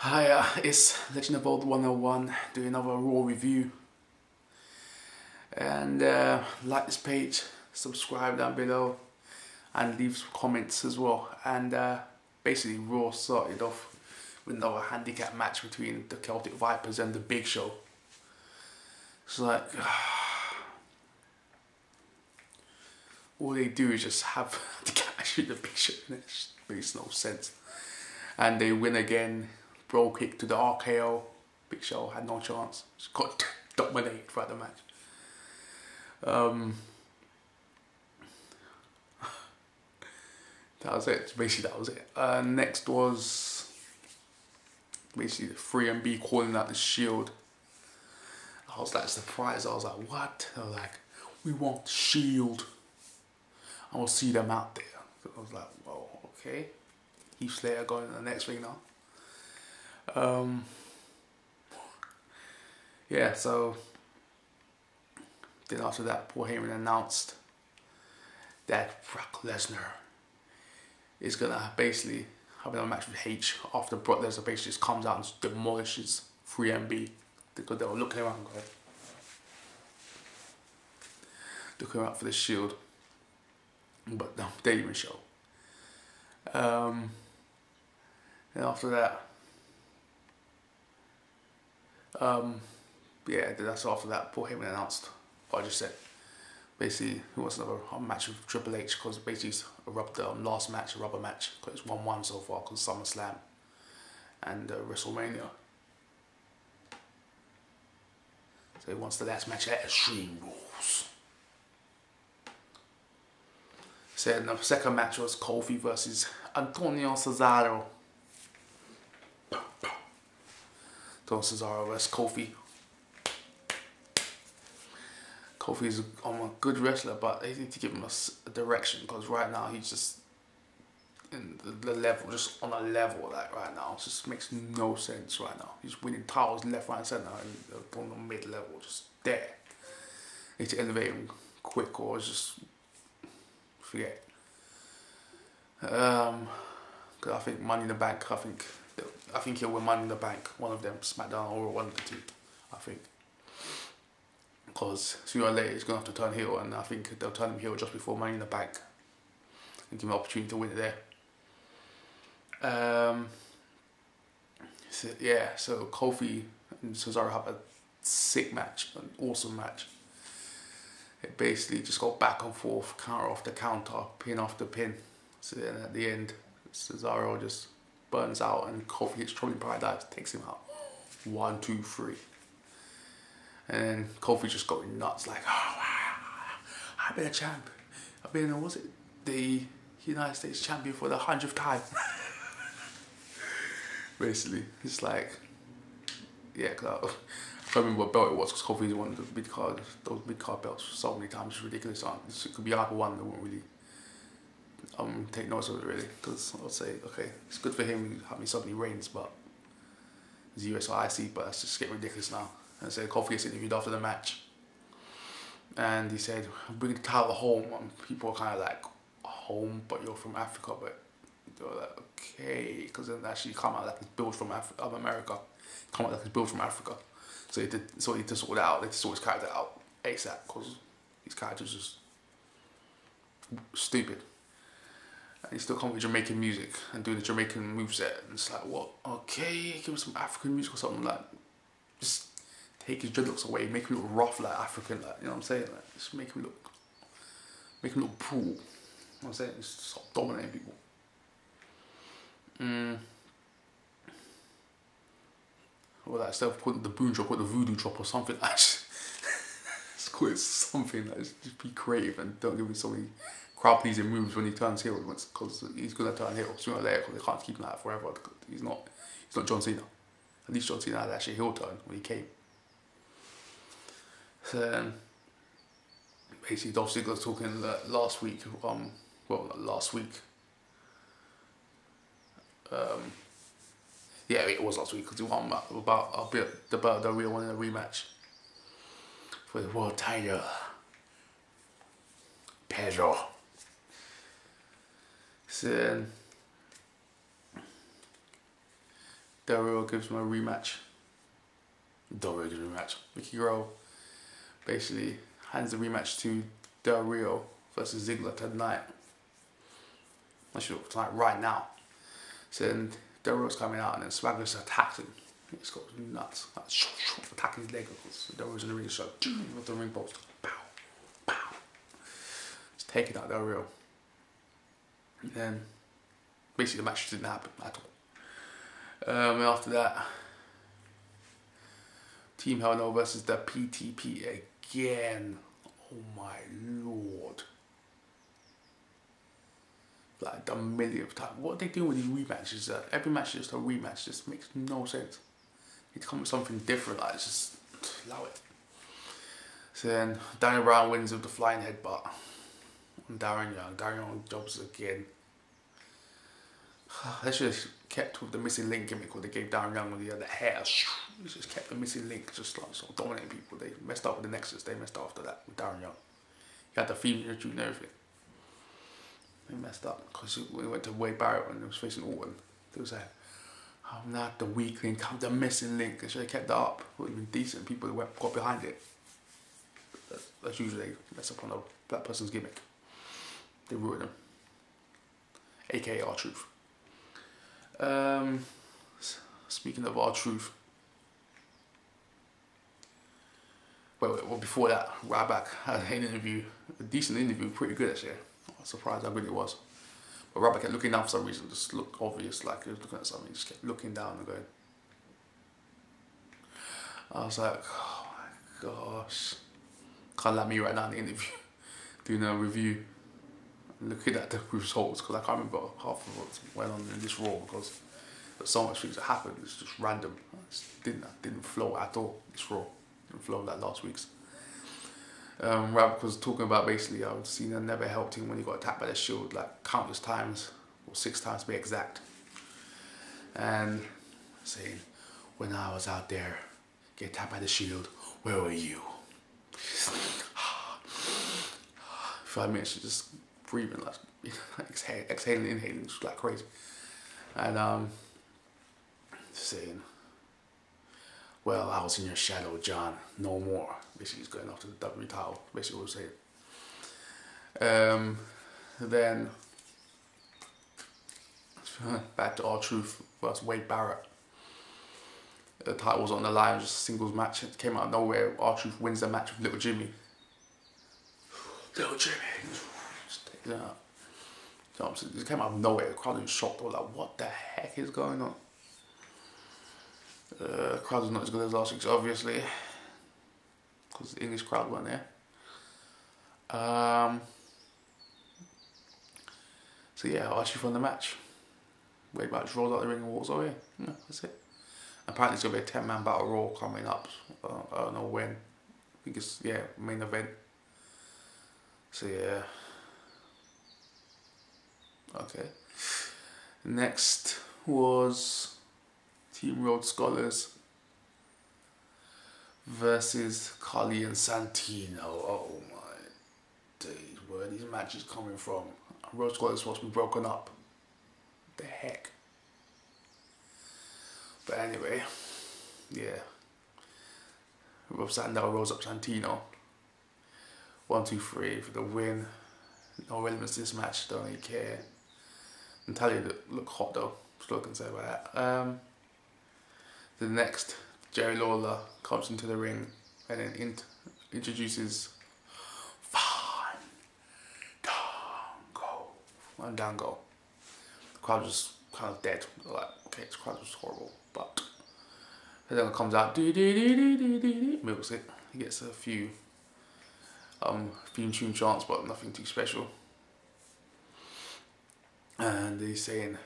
Hi, it's Legend of Old 101 doing another Raw review. And like this page, subscribe down below, and leave some comments as well. And basically, Raw started off with another handicap match between the Celtic Vipers and the Big Show. It's like all they do is just have the match with the Big Show, and it just makes no sense. And they win again. Bro kick to the RKO. Big Show had no chance. Just got dominated throughout the match. That was it. Basically, that was it. Next was basically the 3MB calling out the Shield. I was like surprised. I was like, what? They were like, we want the Shield. I will see them out there. So I was like, whoa, okay. Heath Slater going to the next ring now. Yeah, so then after that, Paul Heyman announced that Brock Lesnar is gonna basically have a match with H after Brock Lesnar basically just comes out and demolishes 3MB because they were looking around for the Shield, but no, they didn't even show. And after that, yeah, that's after that. Paul Heyman announced what I just said. Basically, he wants another match with Triple H because basically it's the last match, a rubber match, because it's 1-1 so far because SummerSlam and WrestleMania. So he wants the last match at Extreme Rules. So the second match was Kofi versus Antonio Cesaro. Cesaro versus Kofi. Kofi is a good wrestler, but they need to give him a direction because right now he's just in the level, just on a level like right now. It just makes no sense right now. He's winning titles left, right, and centre, and on the mid level, just there. They need to elevate him quick or just forget. Because I think Money in the Bank, I think he'll win Money in the Bank, one of them, SmackDown or one of the two, I think. Because sooner or later he's going to have to turn heel, and I think they'll turn him heel just before Money in the Bank and give him an opportunity to win it there. So, yeah, so Kofi and Cesaro have a sick match, an awesome match. It basically just go back and forth, counter after counter, pin after pin. So then at the end, Cesaro just burns out and Kofi hits Trouble in Paradise, takes him out. 1, 2, 3. And then Kofi just going nuts like, oh, I've been a champ. I've been, the United States champion for the 100th time. Basically, it's like, yeah, cause I can't remember what belt it was because Kofi's won those big card belts so many times. It's ridiculous. It could be either one that won't really take notice of it really, because I'll say, okay, it's good for him having so many reigns, but it's US or IC, but that's just getting ridiculous now. And so Kofi gets interviewed after the match, and he said, bring the title home, and people are kind of like, home, but you're from Africa, but they were like, okay, because then actually come out like it's built from America, come out like it's built from Africa. So he did sort it out, they sort his character out ASAP, because his character's just stupid. And he's still coming with Jamaican music and doing the Jamaican moveset, and it's like, what? Okay, give him some African music or something, like, just take his dreadlocks away, make him look rough like African, like, you know what I'm saying? Like, just make him look cool. You know what I'm saying? Just stop dominating people. Or like, instead of putting the boom drop, put the voodoo drop or something like that. Just call it something like, just be creative and don't give him so many crowd pleasing moves when he turns heel, because he's gonna turn heel sooner or later, because they can't keep him like that forever. He's not John Cena. At least John Cena had actually heel turn when he came. So basically Dolph Ziggler was talking last week, yeah, it was last week, because he won about the WWE one in a rematch for the world title. Pedro. So Del Rio gives him a rematch. Del Rio gives him a rematch. Mickey Rowe basically hands the rematch to Del Rio versus Ziggler tonight. Actually, tonight, right now. So then Del Rio's coming out and then Swagger just attacks him. He's got nuts. Like, attacking his leg because Del Rio's in the ring, so with the ring post. Pow, pow. Just taking out Del Rio. And then basically the match didn't happen at all. And after that, Team Hell No versus the PTP again. Oh my lord. Like the millionth time. What are they doing with these rematches? Every match is just a rematch. Just makes no sense. You need to come with something different. Like just allow it. So then Daniel Bryan wins with the flying headbutt on Darren Young. Darren Young jobs again. They should have kept with the missing link gimmick where they gave Darren Young when he had the hair. They just kept the missing link, just like sort of dominating people. They messed up with the Nexus. They messed up after that with Darren Young. He had the female tune and everything. They messed up because when he went to Wade Barrett and he was facing Orton, they was like, I'm not the weak link, I'm the missing link. They should have kept that up. It would have been decent. People that got behind it. That's usually they mess up on a black person's gimmick. They ruin them. AKA R-Truth. Speaking of R-Truth. Well, before that, Ryback had an interview, a decent interview, pretty good actually. I was surprised how good it was. But Ryback kept looking down for some reason, just looked obvious, like he was looking at something, he just kept looking down and going. I was like, oh my gosh. Kind of like me right now in the interview, doing a review, looking at the results, because I can't remember half of what went on in this Raw, because there's so much things that happened, it's just random. It didn't flow at all, this Raw. Didn't flow like last week's. Ryback was talking about basically how Cena never helped him when he got attacked by the Shield, like countless times, or 6 times to be exact. And saying, when I was out there, get attacked by the Shield, where were you? 5 minutes, just breathing, like exhaling, inhaling, just like crazy. And saying, well, I was in your shadow, John, no more. Basically, he's going after the WWE title, basically what he was saying. Then, back to R-Truth versus Wade Barrett. The title was on the line, just a singles match. It came out of nowhere. R-Truth wins the match with Little Jimmy. Little Jimmy. Just take it out. It came out of nowhere. The crowd was shocked. They were like, what the heck is going on? The crowd was not as good as last week's, obviously, because the English crowd weren't there. So yeah, R-Truth won the match. Wade Barrett rolls out the ring and walks away. Yeah, that's it. Apparently it's going to be a 10-man battle royal coming up. I don't know when. I think it's, yeah, main event. So yeah. Okay. Next was Team Road Scholars versus Carly and Santino. Oh my days, where are these matches coming from? Road Scholars are supposed to be broken up. What the heck? But anyway, yeah. Rob Sandow rolls up Santino. 1, 2, 3 for the win. No relevance to this match, don't really care. Natalia look hot though, that's all I can say about that. The next, Jerry Lawler comes into the ring and then introduces Fandango. The crowd was kind of dead. Like, okay, this crowd was horrible, but Fandango comes out, milks it. He gets a few theme tune chants, but nothing too special. And he's saying,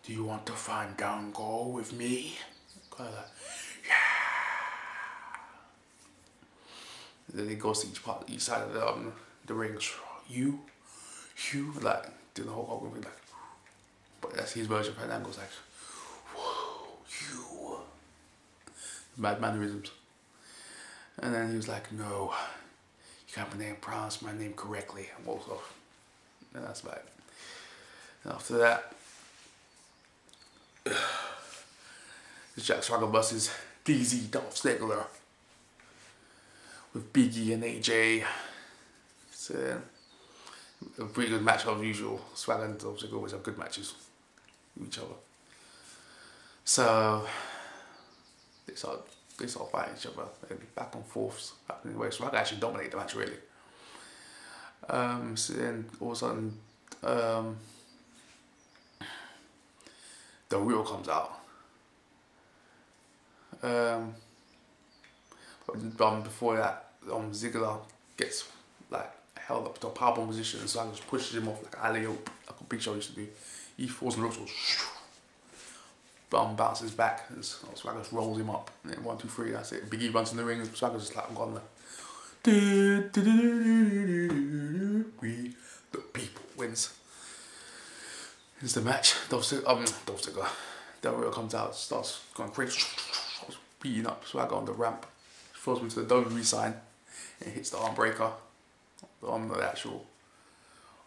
do you want to Fandango with me? Kind of like, yeah. Then he goes to each side of the ring. You, like doing the whole Hogan thing, like. But that's his version of Fandango's like, whoa, you. Mad mannerisms. And then he was like, no, you can't pronounce my name correctly. And walks off. And that's about it. And after that, It's Jack Swagger versus DZ Dolph Ziggler with Big E and AJ. It's a pretty good match as usual. Swagger and Dolph Ziggler always have good matches with each other. So they start fighting each other and back and forth. Anyway, Swagger actually dominated the match really. So then all of a sudden the RAW comes out. But before that, Ziggler gets like held up to a powerbomb position, and Swagger just pushes him off like an alley-oop, like a Big Show used to do. He falls on the ropes, bounces back, and Swagger just rolls him up. And then 1, 2, 3, that's it. Big E runs in the ring, and Swagger's just like, I'm gone there. We the people wins. It's the match. Dolph Ziggler. Del Rio comes out, starts going crazy, starts beating up Swagger on the ramp, throws him to the WWE sign, and hits the arm breaker on the actual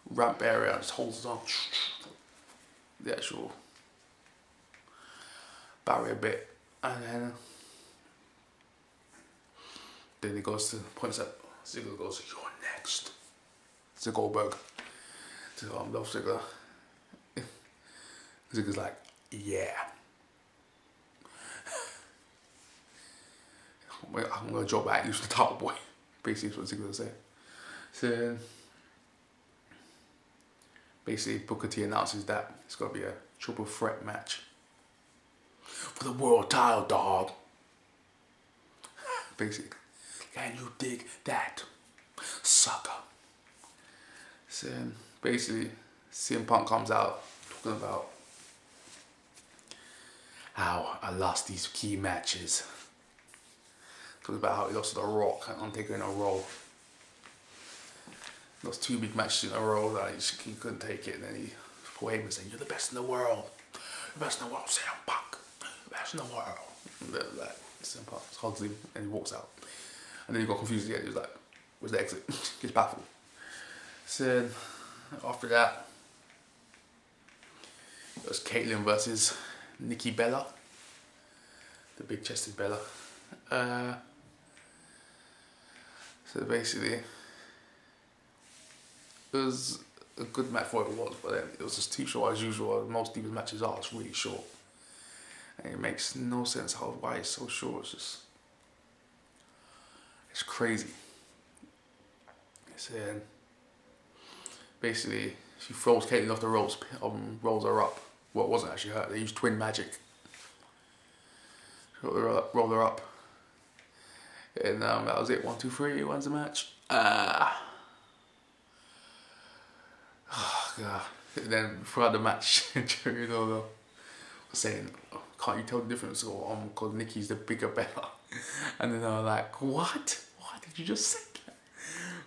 ramp area, and just holds his arm, the actual barrier bit, and then he goes to points at Ziggler, goes, "You're next." To Goldberg, to Dolph Ziggler. Ziggler's like, yeah. I'm gonna drop back, use the title, boy. Basically, that's what Ziggler said. So, basically, Booker T announces that it's gonna be a triple threat match for the world title, dog. Basically, can you dig that, sucker? So, basically, CM Punk comes out talking about how I lost these key matches. Talking about how he lost to The Rock and Undertaker in a row. Lost 2 big matches in a row that he couldn't take it, and then Paul Heyman saying, "You're the best in the world. The best in the world, CM Punk. The best in the world." And like, CM Punk hugs him and he walks out. And then he got confused again. He was like, "Where's the exit?" Gets baffled. So after that, it was Caitlyn versus Nikki Bella, the big chested Bella. So basically, it was a good match for what it was, but then it was just too short as usual. Most Divas matches are, it's really short. And it makes no sense why it's so short. It's crazy. So basically, she throws Caitlyn off the ropes, rolls her up. Well, it wasn't actually her, they used twin magic. Roll her up. And that was it. 1, 2, 3, wins the match. Oh god. And then throughout the match, Jerry Lawler was saying, "Oh, can't you tell the difference?" Or because Nikki's the bigger Bella. And then I was like, what? What did you just say?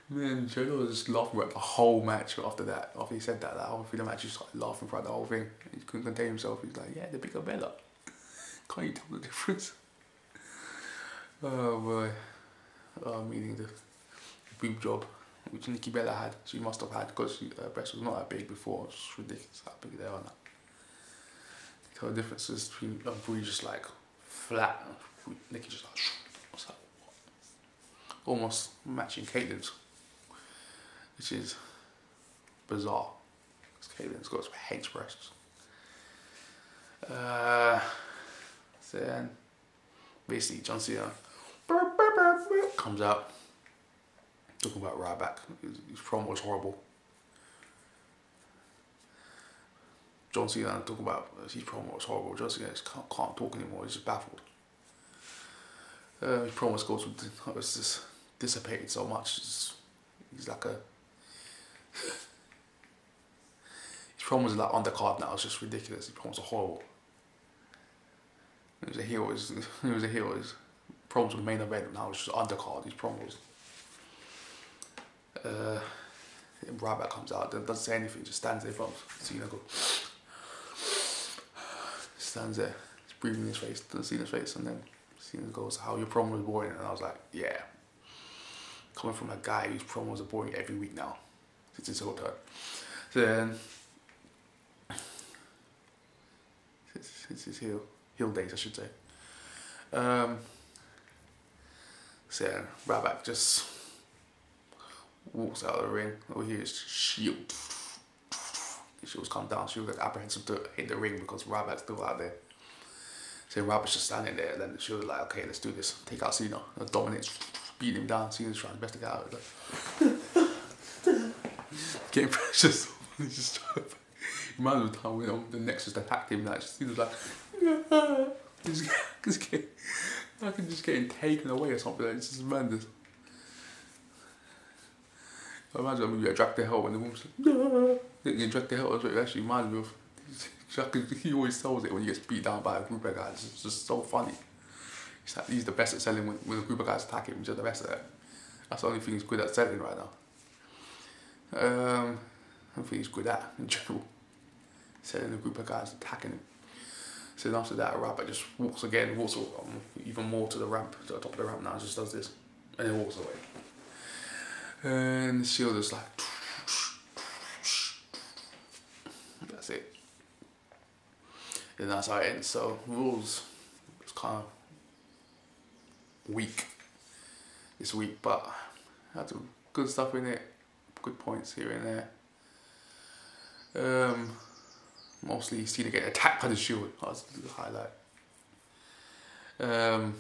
Man, Jerry Lawler was just laughing throughout the whole match after that. After he said that, after the match, he started laughing throughout the whole thing. He couldn't contain himself. He's like, "Yeah, the bigger Bella. Can't you tell the difference?" Oh boy. Meaning the boob job which Nikki Bella had, she must have had, because her breast was not that big before. It's ridiculous how big they are now. So the differences between Brie just like flat, and Nikki just like, what's that? Almost matching Caitlyn's, which is bizarre, because Caitlyn's got some hench breasts. So then, basically, John Cena comes out talking about Ryback. His promo was horrible. John Cena talking about his promo was horrible. John Cena just can't talk anymore. He's just baffled. His promos was just dissipated so much. He's like a. His promos are like undercard now. It's just ridiculous. His promos are horrible. He was a heel. He was a heel. His promos were the main event. Now it's just undercard. His promos. Ryback comes out. Doesn't say anything. Just stands there in front of Cena. Stands there. He's breathing in his face. Doesn't see his face, and then Cena goes, "How your promo was boring," and I was like, "Yeah." Coming from a guy whose promos are boring every week now, since his whole turn. So then, it's his heel days, I should say. So yeah, Ryback just walks out of the ring. Over here is Shield. Shield's come down. Shield's like apprehensive to hit the ring because Ryback's still out there. So Ryback's just standing there, and then Shield's like, okay, let's do this. Take out Cena. Dominates, beat him down. Cena's trying his best to get out of it. Getting precious. He's just trying to. Reminds me of the time when the Nexus attacked him. Like Cena's like, I can just getting taken away or something. Like, it's just tremendous. I imagine that movie, I Drag to Hell, when the woman's like, getting dragged to hell. That's what it actually reminds me of. He always sells it when he gets beat down by a group of guys. It's just so funny. He's the best at selling when a group of guys attack him. He's just the best at it. That's the only thing he's good at selling right now. I don't think he's good at in general. Selling a group of guys attacking him. So then after that, Ryback just walks again, walks even more to the ramp, to the top of the ramp now, just does this, and then walks away. And the Shield is like, that's it. And that's how it ends. So rules was kind of weak this week, but had some good stuff in it, good points here and there. Mostly Cena getting attacked by the Shield. That was the highlight. I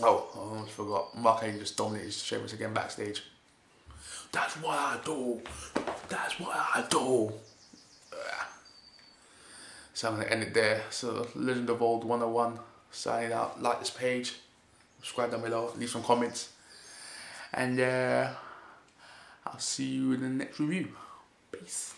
almost forgot. Mark Henry just dominated Sheamus again backstage. That's what I do. That's what I do. So I'm going to end it there. So Legend of Old 101. Signing out. Like this page. Subscribe down below. Leave some comments. And I'll see you in the next review. Peace.